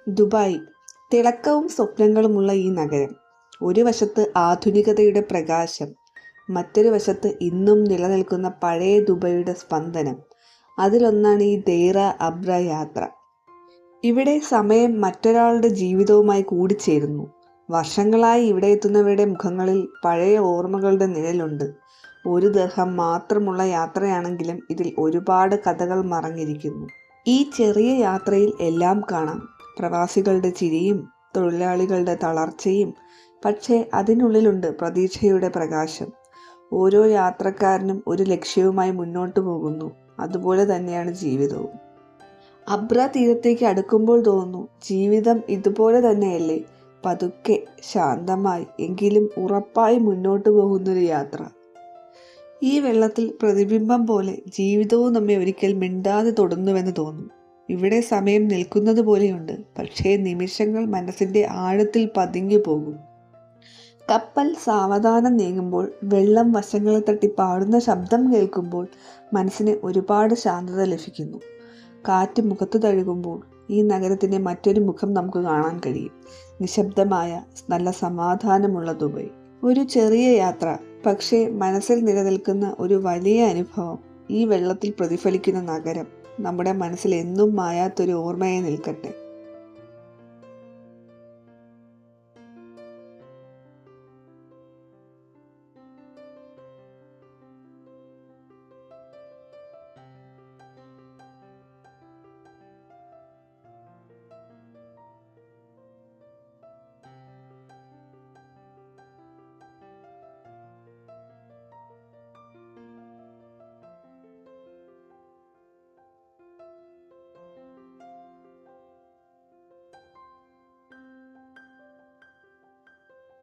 Dubai, തിളക്കവും സ്വപ്നങ്ങളുമുള്ള ഈ നഗരം. ഒരു വശത്ത് ആധുനികതയുടെ പ്രകാശം, മറ്റൊരു വശത്ത് ഇന്നും നിലനിൽക്കുന്ന പഴയ ദുബായിയുടെ സ്പന്ദനം. അതിലൊന്നാണ് ഈ ദെയ്റ അബ്ര യാത്ര. ഇവിടെ സമയം മറ്റൊരാളുടെ ജീവിതവുമായി കൂടിച്ചേരുന്നു. വർഷങ്ങളായി ഇവിടെ എത്തുന്നവരുടെ മുഖങ്ങളിൽ പഴയ ഓർമ്മകളുടെ നിഴലുണ്ട്. ഒരു ദർഹം മാത്രമുള്ള യാത്രയാണെങ്കിലും ഇതിൽ ഒരുപാട് കഥകൾ മറഞ്ഞിരിക്കുന്നു. ഈ ചെറിയ യാത്രയിൽ എല്ലാം കാണാം. പ്രവാസികളുടെ ചിരിയും തൊഴിലാളികളുടെ തളർച്ചയും. പക്ഷേ അതിനുള്ളിലുണ്ട് പ്രതീക്ഷയുടെ പ്രകാശം. ഓരോ യാത്രക്കാരനും ഒരു ലക്ഷ്യവുമായി മുന്നോട്ടു പോകുന്നു. അതുപോലെ തന്നെയാണ് ജീവിതവും. അബ്ര തീരത്തേക്ക് അടുക്കുമ്പോൾ തോന്നുന്നു, ജീവിതം ഇതുപോലെ തന്നെയല്ലേ, പതുക്കെ, ശാന്തമായി, എങ്കിലും ഉറപ്പായി മുന്നോട്ടു പോകുന്നൊരു യാത്ര. ഈ വെള്ളത്തിൽ പ്രതിബിംബം പോലെ ജീവിതവും നമ്മെ ഒരിക്കൽ മിണ്ടാതെ തൊടുന്നുവെന്ന് തോന്നും. ഇവിടെ സമയം നിൽക്കുന്നത് പോലെയുണ്ട്, പക്ഷേ നിമിഷങ്ങൾ മനസ്സിൻ്റെ ആഴത്തിൽ പതിഞ്ഞു പോകും. കപ്പൽ സാവധാനം നീങ്ങുമ്പോൾ, വെള്ളം വശങ്ങളെ തട്ടി പാടുന്ന ശബ്ദം കേൾക്കുമ്പോൾ മനസ്സിന് ഒരുപാട് ശാന്തത ലഭിക്കുന്നു. കാറ്റ് മുഖത്ത് തഴുകുമ്പോൾ ഈ നഗരത്തിൻ്റെ മറ്റൊരു മുഖം നമുക്ക് കാണാൻ കഴിയും. നിശബ്ദമായ, നല്ല സമാധാനമുള്ള ദുബായ്. ഒരു ചെറിയ യാത്ര, പക്ഷേ മനസ്സിൽ നിലനിൽക്കുന്ന ഒരു വലിയ അനുഭവം. ഈ വെള്ളത്തിൽ പ്രതിഫലിക്കുന്ന നഗരം നമ്മുടെ മനസ്സിൽ എന്നും മായാത്തൊരു ഓർമ്മയായി നിൽക്കട്ടെ.